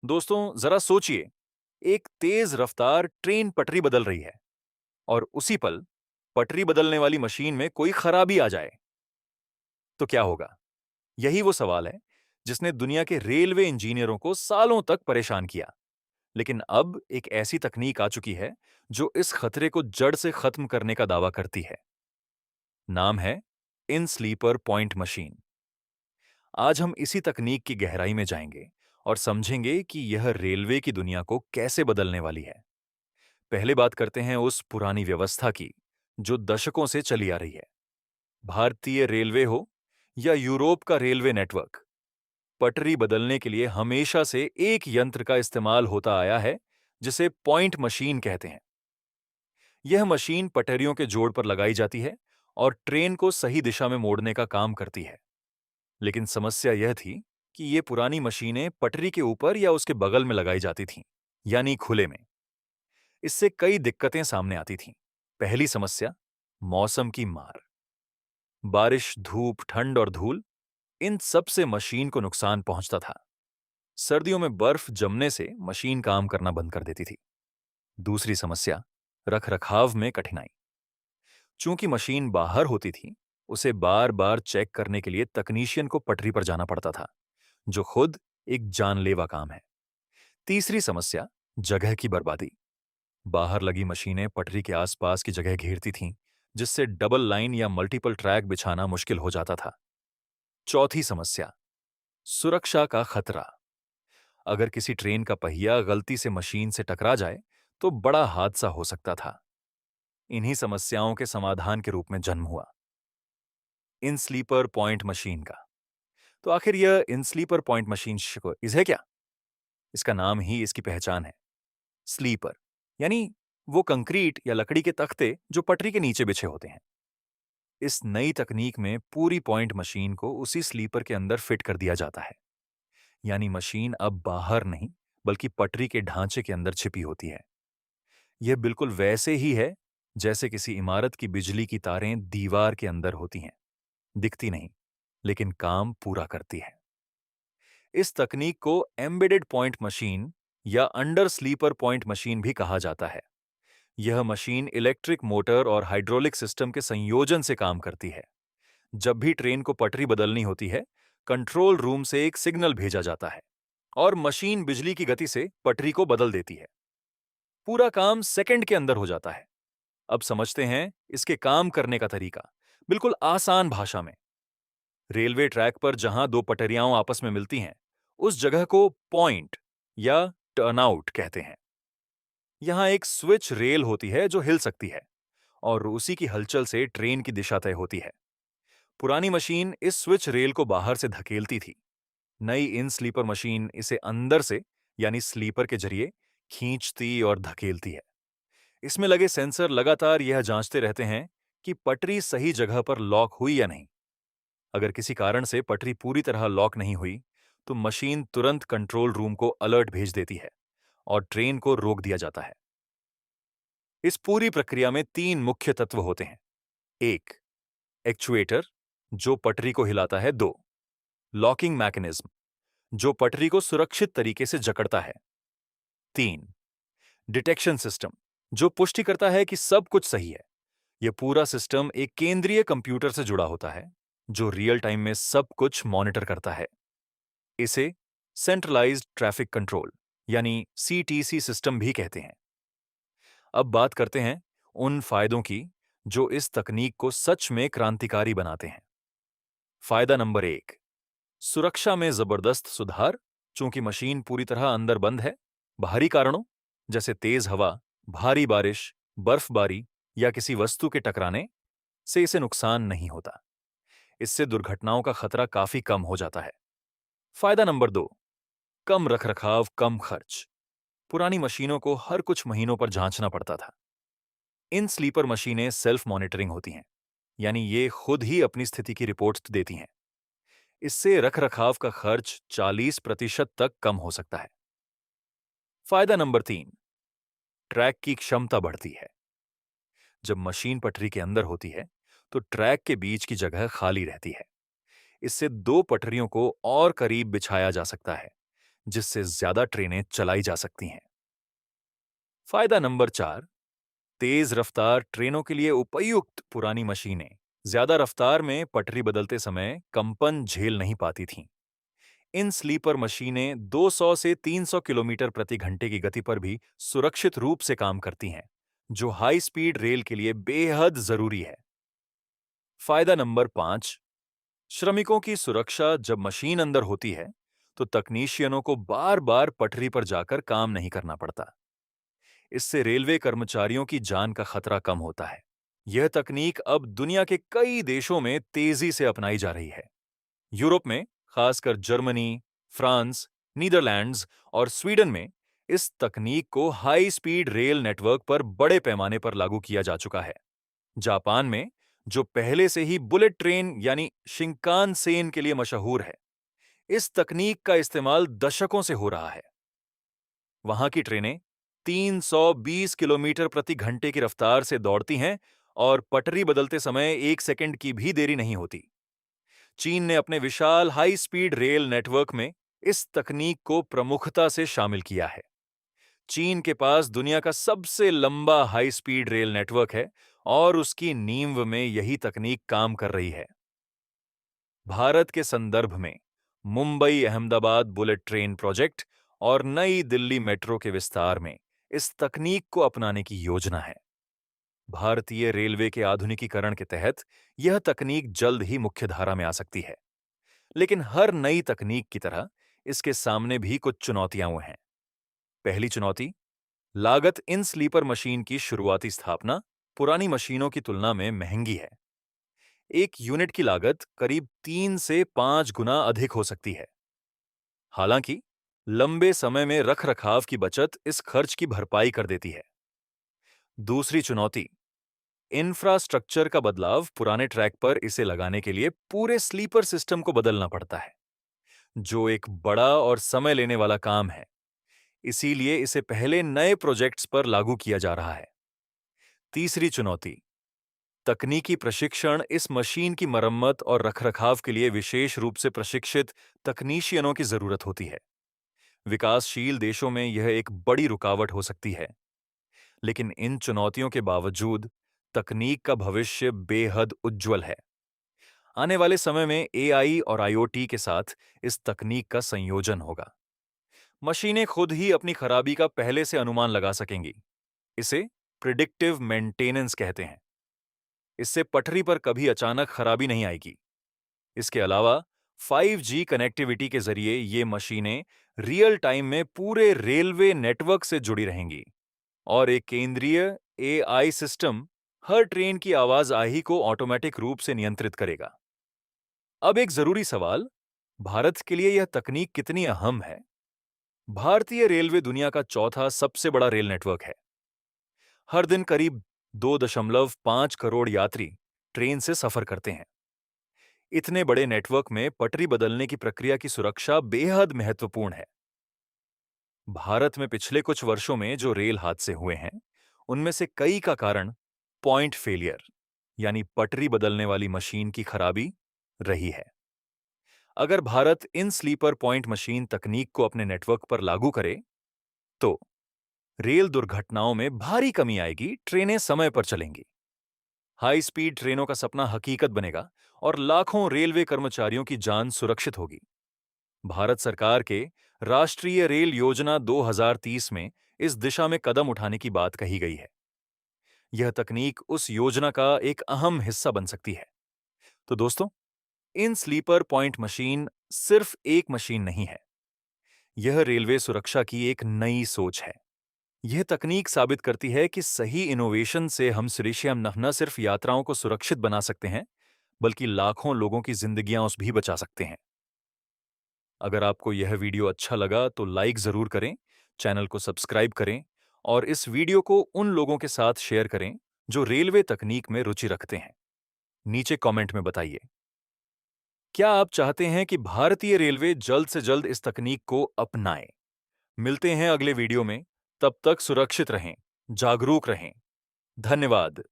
दोस्तों जरा सोचिए, एक तेज रफ्तार ट्रेन पटरी बदल रही है और उसी पल पटरी बदलने वाली मशीन में कोई खराबी आ जाए तो क्या होगा? यही वो सवाल है जिसने दुनिया के रेलवे इंजीनियरों को सालों तक परेशान किया। लेकिन अब एक ऐसी तकनीक आ चुकी है जो इस खतरे को जड़ से खत्म करने का दावा करती है। नाम है इन स्लीपर पॉइंट मशीन। आज हम इसी तकनीक की गहराई में जाएंगे और समझेंगे कि यह रेलवे की दुनिया को कैसे बदलने वाली है। पहले बात करते हैं उस पुरानी व्यवस्था की जो दशकों से चली आ रही है। भारतीय रेलवे हो या यूरोप का रेलवे नेटवर्क, पटरी बदलने के लिए हमेशा से एक यंत्र का इस्तेमाल होता आया है जिसे पॉइंट मशीन कहते हैं। यह मशीन पटरियों के जोड़ पर लगाई जाती है और ट्रेन को सही दिशा में मोड़ने का काम करती है। लेकिन समस्या यह थी कि ये पुरानी मशीनें पटरी के ऊपर या उसके बगल में लगाई जाती थीं, यानी खुले में। इससे कई दिक्कतें सामने आती थीं। पहली समस्या, मौसम की मार। बारिश, धूप, ठंड और धूल, इन सब से मशीन को नुकसान पहुंचता था। सर्दियों में बर्फ जमने से मशीन काम करना बंद कर देती थी। दूसरी समस्या, रखरखाव में कठिनाई। चूंकि मशीन बाहर होती थी, उसे बार बार चेक करने के लिए तकनीशियन को पटरी पर जाना पड़ता था, जो खुद एक जानलेवा काम है। तीसरी समस्या, जगह की बर्बादी। बाहर लगी मशीनें पटरी के आसपास की जगह घेरती थीं, जिससे डबल लाइन या मल्टीपल ट्रैक बिछाना मुश्किल हो जाता था। चौथी समस्या, सुरक्षा का खतरा। अगर किसी ट्रेन का पहिया गलती से मशीन से टकरा जाए तो बड़ा हादसा हो सकता था। इन्हीं समस्याओं के समाधान के रूप में जन्म हुआ इन स्लीपर पॉइंट मशीन का। तो आखिर यह इन स्लीपर पॉइंट मशीन है क्या? इसका नाम ही इसकी पहचान है। स्लीपर यानी वो कंक्रीट या लकड़ी के तख्ते जो पटरी के नीचे बिछे होते हैं। इस नई तकनीक में पूरी पॉइंट मशीन को उसी स्लीपर के अंदर फिट कर दिया जाता है। यानी मशीन अब बाहर नहीं, बल्कि पटरी के ढांचे के अंदर छिपी होती है। यह बिल्कुल वैसे ही है जैसे किसी इमारत की बिजली की तारें दीवार के अंदर होती हैं, दिखती नहीं, लेकिन काम पूरा करती है। इस तकनीक को एम्बेडेड पॉइंट मशीन या अंडर स्लीपर पॉइंट मशीन भी कहा जाता है। यह मशीन इलेक्ट्रिक मोटर और हाइड्रोलिक सिस्टम के संयोजन से काम करती है। जब भी ट्रेन को पटरी बदलनी होती है, कंट्रोल रूम से एक सिग्नल भेजा जाता है और मशीन बिजली की गति से पटरी को बदल देती है। पूरा काम सेकंड के अंदर हो जाता है। अब समझते हैं इसके काम करने का तरीका, बिल्कुल आसान भाषा में। रेलवे ट्रैक पर जहां दो पटरियां आपस में मिलती हैं, उस जगह को पॉइंट या टर्नआउट कहते हैं। यहां एक स्विच रेल होती है जो हिल सकती है और उसी की हलचल से ट्रेन की दिशा तय होती है। पुरानी मशीन इस स्विच रेल को बाहर से धकेलती थी। नई इन स्लीपर मशीन इसे अंदर से, यानी स्लीपर के जरिए खींचती और धकेलती है। इसमें लगे सेंसर लगातार यह जांचते रहते हैं कि पटरी सही जगह पर लॉक हुई या नहीं। अगर किसी कारण से पटरी पूरी तरह लॉक नहीं हुई, तो मशीन तुरंत कंट्रोल रूम को अलर्ट भेज देती है और ट्रेन को रोक दिया जाता है। इस पूरी प्रक्रिया में तीन मुख्य तत्व होते हैं। एक, एक्चुएटर जो पटरी को हिलाता है। दो, लॉकिंग मैकेनिज्म जो पटरी को सुरक्षित तरीके से जकड़ता है। तीन, डिटेक्शन सिस्टम जो पुष्टि करता है कि सब कुछ सही है। यह पूरा सिस्टम एक केंद्रीय कंप्यूटर से जुड़ा होता है जो रियल टाइम में सब कुछ मॉनिटर करता है। इसे सेंट्रलाइज्ड ट्रैफिक कंट्रोल यानी सीटीसी सिस्टम भी कहते हैं। अब बात करते हैं उन फायदों की जो इस तकनीक को सच में क्रांतिकारी बनाते हैं। फायदा नंबर एक, सुरक्षा में जबरदस्त सुधार। चूंकि मशीन पूरी तरह अंदर बंद है, बाहरी कारणों जैसे तेज हवा, भारी बारिश, बर्फबारी या किसी वस्तु के टकराने से इसे नुकसान नहीं होता। इससे दुर्घटनाओं का खतरा काफी कम हो जाता है। फायदा नंबर दो, कम रखरखाव, कम खर्च। पुरानी मशीनों को हर कुछ महीनों पर जांचना पड़ता था। इन स्लीपर मशीनें सेल्फ मॉनिटरिंग होती हैं, यानी ये खुद ही अपनी स्थिति की रिपोर्ट देती हैं। इससे रखरखाव का खर्च 40% तक कम हो सकता है। फायदा नंबर तीन, ट्रैक की क्षमता बढ़ती है। जब मशीन पटरी के अंदर होती है, तो ट्रैक के बीच की जगह खाली रहती है। इससे दो पटरियों को और करीब बिछाया जा सकता है, जिससे ज्यादा ट्रेनें चलाई जा सकती हैं। फायदा नंबर 4, तेज रफ्तार ट्रेनों के लिए उपयुक्त पुरानी मशीनें ज्यादा रफ्तार में पटरी बदलते समय कंपन झेल नहीं पाती थीं। इन स्लीपर मशीनें 200 से 300 किलोमीटर प्रति घंटे की गति पर भी सुरक्षित रूप से काम करती हैं, जो हाई स्पीड रेल के लिए बेहद जरूरी है। फायदा नंबर 5, श्रमिकों की सुरक्षा। जब मशीन अंदर होती है तो तकनीशियनों को बार बार पटरी पर जाकर काम नहीं करना पड़ता। इससे रेलवे कर्मचारियों की जान का खतरा कम होता है। यह तकनीक अब दुनिया के कई देशों में तेजी से अपनाई जा रही है। यूरोप में, खासकर जर्मनी, फ्रांस, नीदरलैंड्स और स्वीडन में इस तकनीक को हाई स्पीड रेल नेटवर्क पर बड़े पैमाने पर लागू किया जा चुका है। जापान में, जो पहले से ही बुलेट ट्रेन यानी शिंकानसेन के लिए मशहूर है, इस तकनीक का इस्तेमाल दशकों से हो रहा है। वहां की ट्रेनें 320 किलोमीटर प्रति घंटे की रफ्तार से दौड़ती हैं और पटरी बदलते समय 1 सेकंड की भी देरी नहीं होती। चीन ने अपने विशाल हाई स्पीड रेल नेटवर्क में इस तकनीक को प्रमुखता से शामिल किया है। चीन के पास दुनिया का सबसे लंबा हाई स्पीड रेल नेटवर्क है और उसकी नींव में यही तकनीक काम कर रही है। भारत के संदर्भ में Mumbai Ahmedabad bullet train project और नई दिल्ली मेट्रो के विस्तार में इस तकनीक को अपनाने की योजना है। भारतीय रेलवे के आधुनिकीकरण के तहत यह तकनीक जल्द ही मुख्यधारा में आ सकती है। लेकिन हर नई तकनीक की तरह इसके सामने भी कुछ चुनौतियां हैं। पहली चुनौती, लागत। इन स्लीपर मशीन की शुरुआती स्थापना पुरानी मशीनों की तुलना में महंगी है। एक यूनिट की लागत करीब 3 से 5 गुना अधिक हो सकती है। हालांकि लंबे समय में रखरखाव की बचत इस खर्च की भरपाई कर देती है। दूसरी चुनौती, इंफ्रास्ट्रक्चर का बदलाव। पुराने ट्रैक पर इसे लगाने के लिए पूरे स्लीपर सिस्टम को बदलना पड़ता है, जो एक बड़ा और समय लेने वाला काम है। इसीलिए इसे पहले नए प्रोजेक्ट्स पर लागू किया जा रहा है। तीसरी चुनौती, तकनीकी प्रशिक्षण। इस मशीन की मरम्मत और रखरखाव के लिए विशेष रूप से प्रशिक्षित तकनीशियनों की जरूरत होती है। विकासशील देशों में यह एक बड़ी रुकावट हो सकती है। लेकिन इन चुनौतियों के बावजूद तकनीक का भविष्य बेहद उज्जवल है। आने वाले समय में एआई और आईओटी के साथ इस तकनीक का संयोजन होगा। मशीनें खुद ही अपनी खराबी का पहले से अनुमान लगा सकेंगी। इसे प्रिडिक्टिव मेंटेनेंस कहते हैं। इससे पटरी पर कभी अचानक खराबी नहीं आएगी। इसके अलावा 5G कनेक्टिविटी के जरिए ये मशीनें रियल टाइम में पूरे रेलवे नेटवर्क से जुड़ी रहेंगी और एक केंद्रीय एआई सिस्टम हर ट्रेन की आवाजाही को ऑटोमेटिक रूप से नियंत्रित करेगा। अब एक जरूरी सवाल, भारत के लिए यह तकनीक कितनी अहम है? भारतीय रेलवे दुनिया का चौथा सबसे बड़ा रेल नेटवर्क है। हर दिन करीब 2.5 करोड़ यात्री ट्रेन से सफर करते हैं। इतने बड़े नेटवर्क में पटरी बदलने की प्रक्रिया की सुरक्षा बेहद महत्वपूर्ण है। भारत में पिछले कुछ वर्षों में जो रेल हादसे हुए हैं, उनमें से कई का कारण पॉइंट फेलियर यानी पटरी बदलने वाली मशीन की खराबी रही है। अगर भारत इन स्लीपर पॉइंट मशीन तकनीक को अपने नेटवर्क पर लागू करे, तो रेल दुर्घटनाओं में भारी कमी आएगी, ट्रेनें समय पर चलेंगी, हाई स्पीड ट्रेनों का सपना हकीकत बनेगा और लाखों रेलवे कर्मचारियों की जान सुरक्षित होगी। भारत सरकार के राष्ट्रीय रेल योजना 2030 में इस दिशा में कदम उठाने की बात कही गई है। यह तकनीक उस योजना का एक अहम हिस्सा बन सकती है। तो दोस्तों, इन स्लीपर पॉइंट मशीन सिर्फ एक मशीन नहीं है। यह रेलवे सुरक्षा की एक नई सोच है। यह तकनीक साबित करती है कि सही इनोवेशन से हम न सिर्फ यात्राओं को सुरक्षित बना सकते हैं, बल्कि लाखों लोगों की जिंदगियां उस भी बचा सकते हैं। अगर आपको यह वीडियो अच्छा लगा तो लाइक जरूर करें, चैनल को सब्सक्राइब करें और इस वीडियो को उन लोगों के साथ शेयर करें जो रेलवे तकनीक में रुचि रखते हैं। नीचे कमेंट में बताइए, क्या आप चाहते हैं कि भारतीय रेलवे जल्द से जल्द इस तकनीक को अपनाए? मिलते हैं अगले वीडियो में। तब तक सुरक्षित रहें, जागरूक रहें। धन्यवाद।